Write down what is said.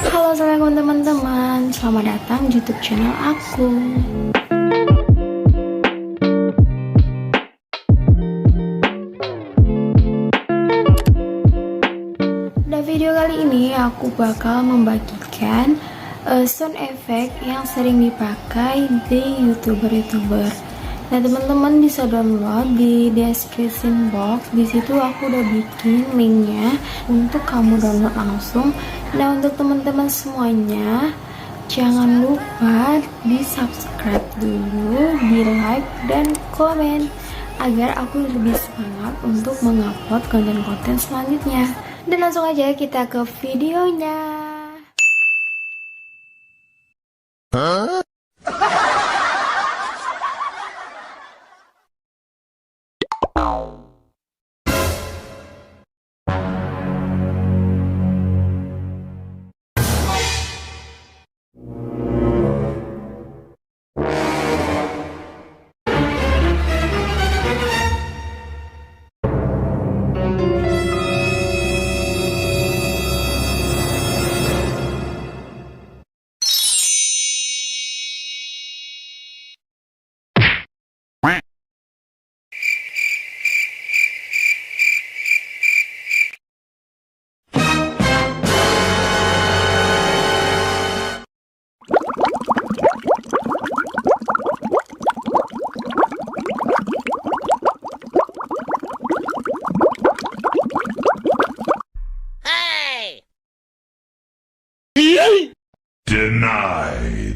Halo, assalamualaikum teman-teman. Selamat datang di YouTube channel aku. Pada video kali ini aku bakal membagikan sound effect yang sering dipakai di YouTuber. Nah, teman-teman bisa download di description box. Di situ aku udah bikin linknya untuk kamu download langsung. Nah, untuk teman-teman semuanya, jangan lupa di subscribe dulu, di like dan komen agar aku lebih semangat untuk mengupload konten-konten selanjutnya. Dan langsung aja kita ke videonya. Denied.